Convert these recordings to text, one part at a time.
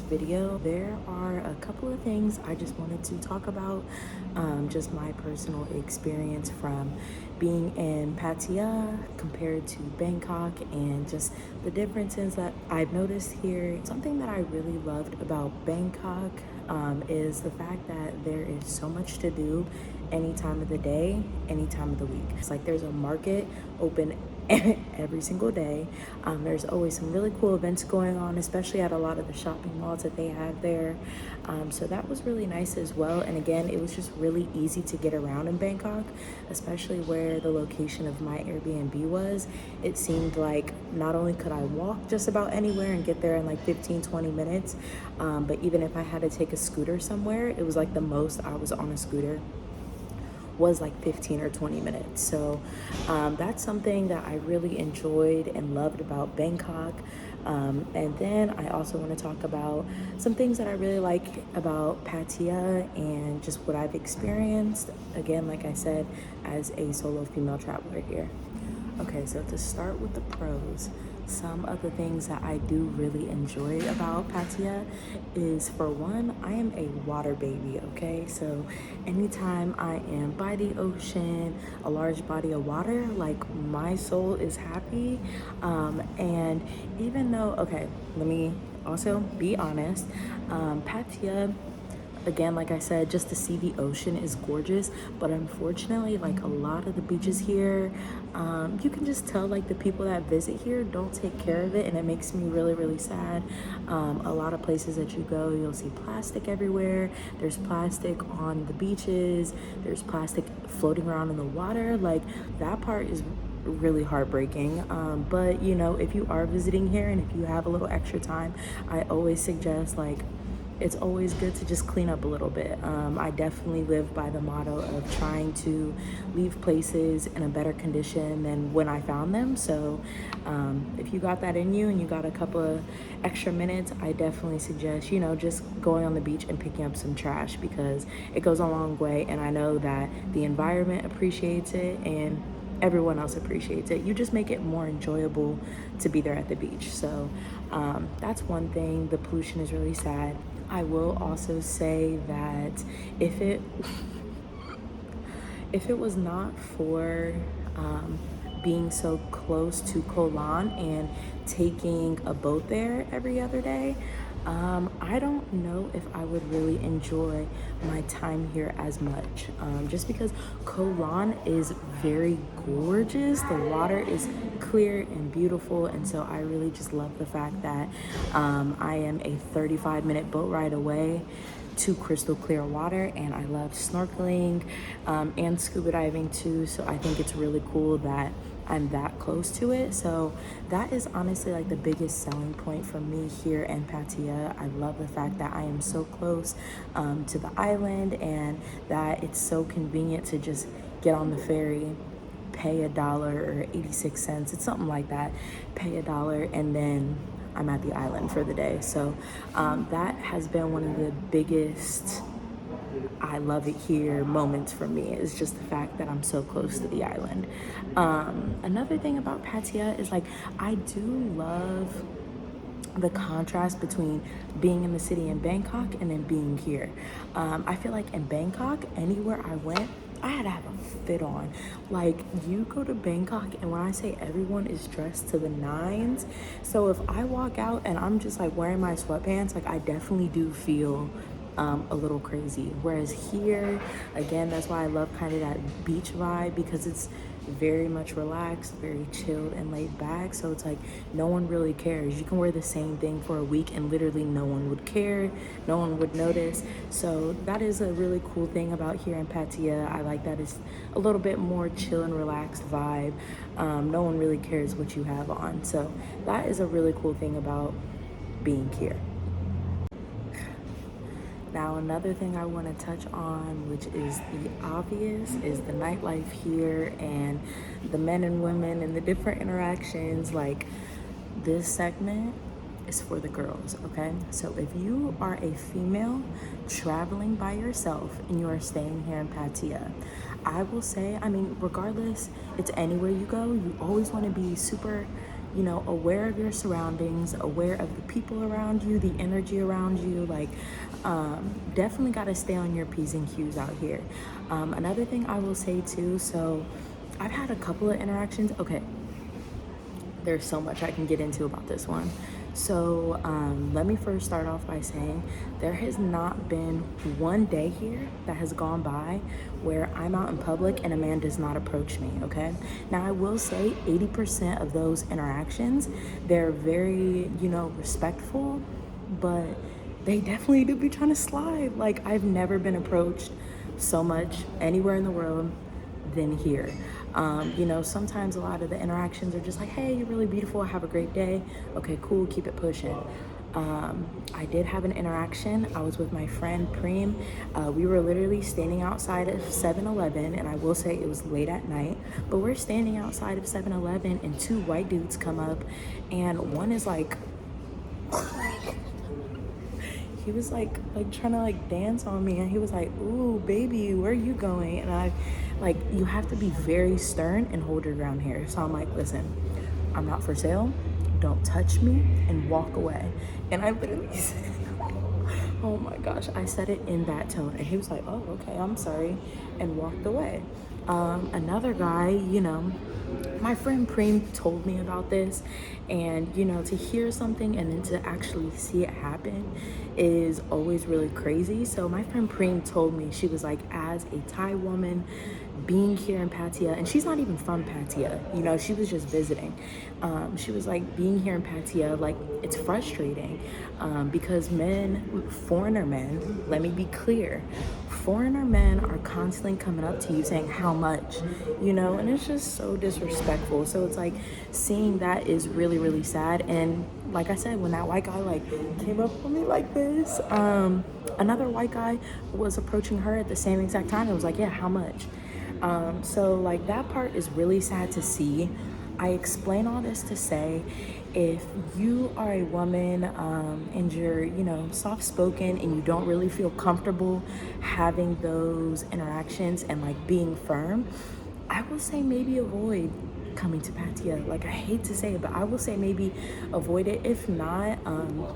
video, there are a couple of things I just wanted to talk about, just my personal experience from being in Pattaya compared to Bangkok and just the differences that I've noticed here. Something that I really loved about Bangkok is the fact that there is so much to do any time of the day, any time of the week. It's like there's a market open every single day. There's always some really cool events going on, especially at a lot of the shopping malls that they have there. So that was really nice as well. And again, it was just really easy to get around in Bangkok, especially where the location of my Airbnb was. It seemed like not only could I walk just about anywhere and get there in like 15-20 minutes, but even if I had to take a scooter somewhere, it was like the most I was on a scooter was like 15 or 20 minutes. So that's something that I really enjoyed and loved about Bangkok. And then I also want to talk about some things that I really like about Pattaya and just what I've experienced, again, like I said, as a solo female traveler here. Okay, so to start with the pros, some of the things that I do really enjoy about Pattaya is, for one, I am a water baby, okay? So anytime I am by the ocean, a large body of water, like my soul is happy. And even though, okay, let me also be honest, Pattaya, again, like I said, just to see the ocean is gorgeous, but unfortunately, like a lot of the beaches here, you can just tell like the people that visit here don't take care of it, and it makes me really, really sad. A lot of places that you go, you'll see plastic everywhere. There's plastic on the beaches. There's plastic floating around in the water. Like, that part is really heartbreaking. But you know, if you are visiting here and if you have a little extra time, I always suggest, like, it's always good to just clean up a little bit. I definitely live by the motto of trying to leave places in a better condition than when I found them. So if you got that in you and you got a couple of extra minutes, I definitely suggest, you know, just going on the beach and picking up some trash, because it goes a long way. And I know that the environment appreciates it and everyone else appreciates it. You just make it more enjoyable to be there at the beach. So that's one thing. The pollution is really sad. I will also say that if it was not for being so close to Koh Lan and taking a boat there every other day, I don't know if I would really enjoy my time here as much, just because Koh Lan is very gorgeous. The water is clear and beautiful, and so I really just love the fact that I am a 35-minute boat ride away to crystal clear water, and I love snorkeling and scuba diving too. So I think it's really cool that I'm that close to it. So that is honestly like the biggest selling point for me here in Pattaya. I love the fact that I am so close to the island, and that it's so convenient to just get on the ferry, pay $1 or 86 cents, it's something like that, pay $1, and then I'm at the island for the day. So that has been one of the biggest I love it here moments for me, is just the fact that I'm so close to the island. Another thing about Pattaya is, like, I do love the contrast between being in the city in Bangkok and then being here. I feel like in Bangkok, anywhere I went, I had to have a fit on. Like, you go to Bangkok, and when I say everyone is dressed to the nines, so if I walk out and I'm just like wearing my sweatpants, like, I definitely do feel a little crazy. Whereas here, again, that's why I love kind of that beach vibe, because it's very much relaxed, very chilled and laid back. So it's like no one really cares. You can wear the same thing for a week and literally no one would care, no one would notice. So that is a really cool thing about here in Pattaya. I like that it's a little bit more chill and relaxed vibe. No one really cares what you have on. So that is a really cool thing about being here. Now, another thing I want to touch on, which is the obvious, is the nightlife here and the men and women and the different interactions. Like, this segment is for the girls, okay? So if you are a female traveling by yourself and you are staying here in Pattaya, I will say, I mean, regardless, it's anywhere you go, you always want to be super, you know, aware of your surroundings, aware of the people around you, the energy around you. Like, definitely got to stay on your P's and Q's out here. Another thing I will say too, so I've had a couple of interactions. Okay, there's so much I can get into about this one. So let me first start off by saying there has not been one day here that has gone by where I'm out in public and a man does not approach me, okay? Now I will say 80% of those interactions, they're very, you know, respectful, but they definitely do be trying to slide. Like, I've never been approached so much anywhere in the world than here. You know, sometimes a lot of the interactions are just like, hey, you're really beautiful, have a great day. Okay, cool, keep it pushing. I did have an interaction. I was with my friend Preem. We were literally standing outside of 7-Eleven, and I will say it was late at night, but we're standing outside of 7-Eleven, and two white dudes come up, and one is like, he was like trying to like dance on me, and he was like, ooh baby, where are you going? And I like, you have to be very stern and hold your ground here. So I'm like, listen, I'm not for sale, don't touch me, and walk away. And I literally said, oh my gosh, I said it in that tone, and he was like, oh okay, I'm sorry, and walked away. Another guy, you know, my friend Preem told me about this, and you know, to hear something and then to actually see it happen is always really crazy. So my friend Preem told me, she was like, as a Thai woman being here in Pattaya, and she's not even from Pattaya, you know, she was just visiting. She was like, being here in Pattaya, like, it's frustrating because foreigner men, let me be clear, foreigner men are constantly coming up to you saying how much, you know, and it's just so disrespectful. So it's like, seeing that is really, really sad. And like I said, when that white guy like came up on me like this, another white guy was approaching her at the same exact time and was like, yeah, how much? So like, that part is really sad to see. I explain all this to say, if you are a woman and you're, you know, soft-spoken and you don't really feel comfortable having those interactions and like being firm, I will say maybe avoid coming to Pattaya. Like, I hate to say it, but I will say maybe avoid it. If not,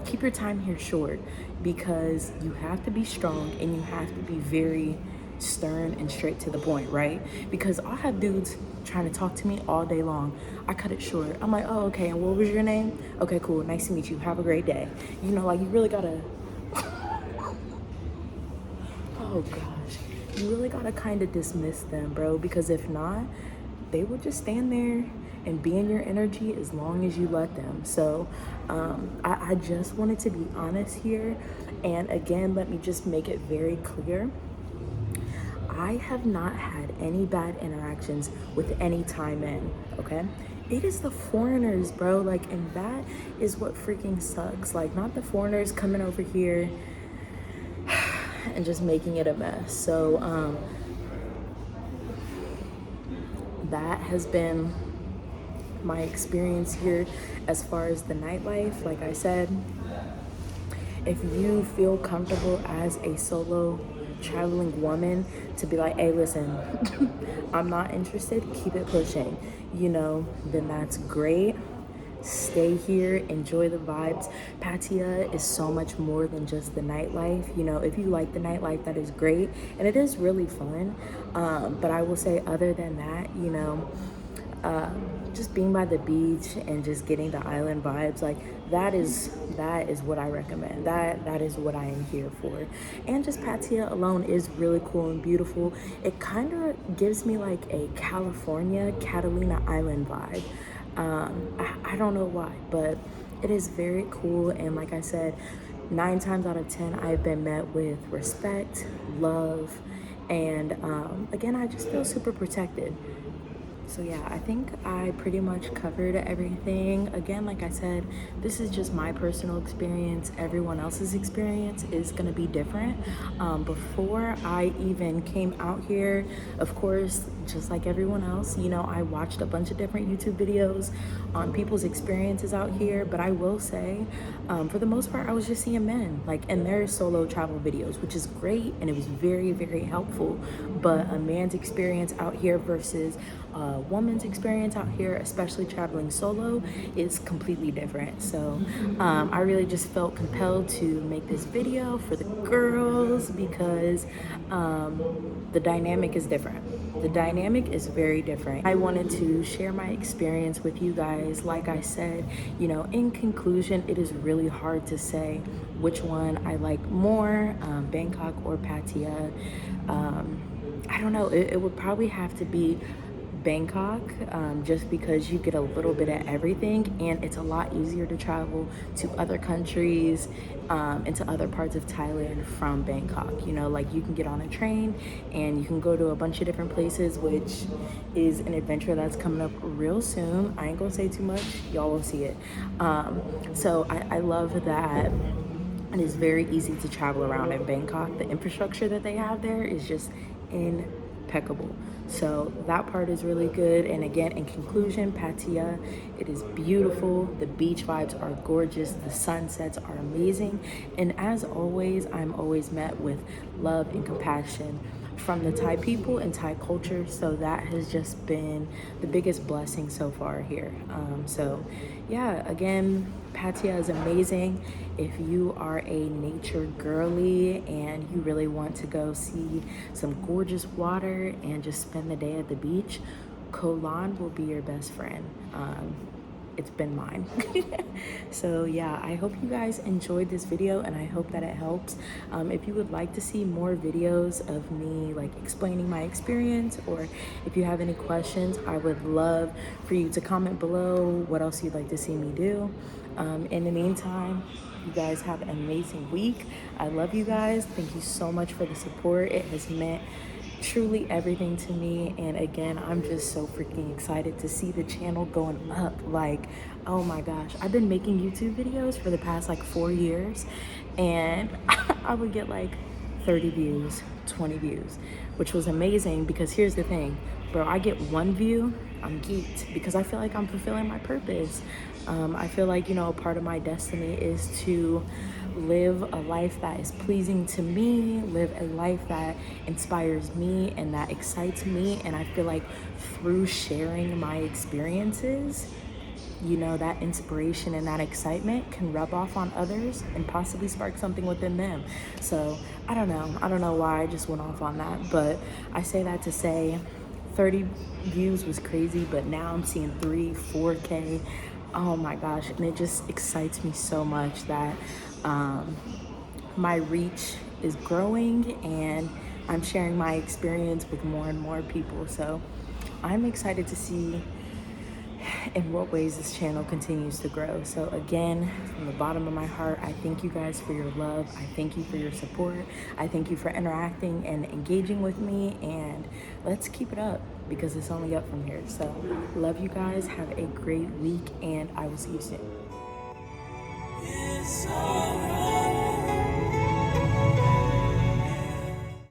keep your time here short, because you have to be strong and you have to be very stern and straight to the point, right? Because I'll have dudes trying to talk to me all day long. I cut it short. I'm like, oh, okay, and what was your name? Okay, cool, nice to meet you, have a great day. You know, like, you really gotta oh gosh, you really gotta kind of dismiss them, bro, because if not, they will just stand there and be in your energy as long as you let them. So I just wanted to be honest here, and again, let me just make it very clear, I have not had any bad interactions with any Thai men, okay? It is the foreigners, bro, like, and that is what freaking sucks. Like, not the foreigners coming over here and just making it a mess. So that has been my experience here as far as the nightlife. Like I said, if you feel comfortable as a solo traveling woman to be like, hey, listen, I'm not interested, keep it pushing, you know, then that's great. Stay here, enjoy the vibes. Pattaya is so much more than just the nightlife. You know, if you like the nightlife, that is great, and it is really fun. But I will say, other than that, you know, just being by the beach and just getting the island vibes, like, that is what I recommend. That is what I am here for. And just Pattaya alone is really cool and beautiful. It kind of gives me like a California, Catalina Island vibe. I don't know why, but it is very cool. And like I said, 9 times out of 10, I've been met with respect, love, and again, I just feel super protected. So yeah, I think I pretty much covered everything. Again, like I said, this is just my personal experience. Everyone else's experience is gonna be different. Before I even came out here, of course, just like everyone else. You know, I watched a bunch of different YouTube videos on people's experiences out here, but I will say, for the most part, I was just seeing men like in their solo travel videos, which is great, and it was very, very helpful. But a man's experience out here versus a woman's experience out here, especially traveling solo, is completely different. So I really just felt compelled to make this video for the girls because the dynamic is different. The dynamic is very different. I wanted to share my experience with you guys. Like I said, you know, in conclusion, it is really hard to say which one I like more, Bangkok or Pattaya. I don't know, it would probably have to be Bangkok, just because you get a little bit of everything, and it's a lot easier to travel to other countries and to other parts of Thailand from Bangkok. You know, like you can get on a train and you can go to a bunch of different places, which is an adventure that's coming up real soon. I ain't gonna say too much, y'all will see it. So I love that. It is very easy to travel around in Bangkok. The infrastructure that they have there is just impeccable. So that part is really good. And again, in conclusion, Pattaya, it is beautiful. The beach vibes are gorgeous. The sunsets are amazing. And as always, I'm always met with love and compassion from the Thai people and Thai culture. So that has just been the biggest blessing so far here. So yeah, again, Pattaya is amazing. If you are a nature girly and you really want to go see some gorgeous water and just spend the day at the beach, Koh Lan will be your best friend. It's been mine. So yeah, I hope you guys enjoyed this video, and I hope that it helps. If you would like to see more videos of me like explaining my experience, or if you have any questions, I would love for you to comment below what else you'd like to see me do. In the meantime, you guys have an amazing week. I love you guys. Thank you so much for the support. It has meant truly everything to me, and again, I'm just so freaking excited to see the channel going up. Like, oh my gosh, I've been making YouTube videos for the past like 4 years, and I would get like 30 views, 20 views, which was amazing because here's the thing, bro, I get 1 view, I'm geeked because I feel like I'm fulfilling my purpose. I feel like, you know, a part of my destiny is to live a life that is pleasing to me, live a life that inspires me and that excites me. And I feel like through sharing my experiences, you know, that inspiration and that excitement can rub off on others and possibly spark something within them. So I don't know why I just went off on that, but I say that to say 30 views was crazy, but now I'm seeing 3, 4K. Oh my gosh, and it just excites me so much that my reach is growing and I'm sharing my experience with more and more people. So I'm excited to see in what ways this channel continues to grow. So again, from the bottom of my heart, I thank you guys for your love. I thank you for your support. I thank you for interacting and engaging with me, and let's keep it up because it's only up from here. So love you guys. Have a great week, and I will see you soon. It's alright.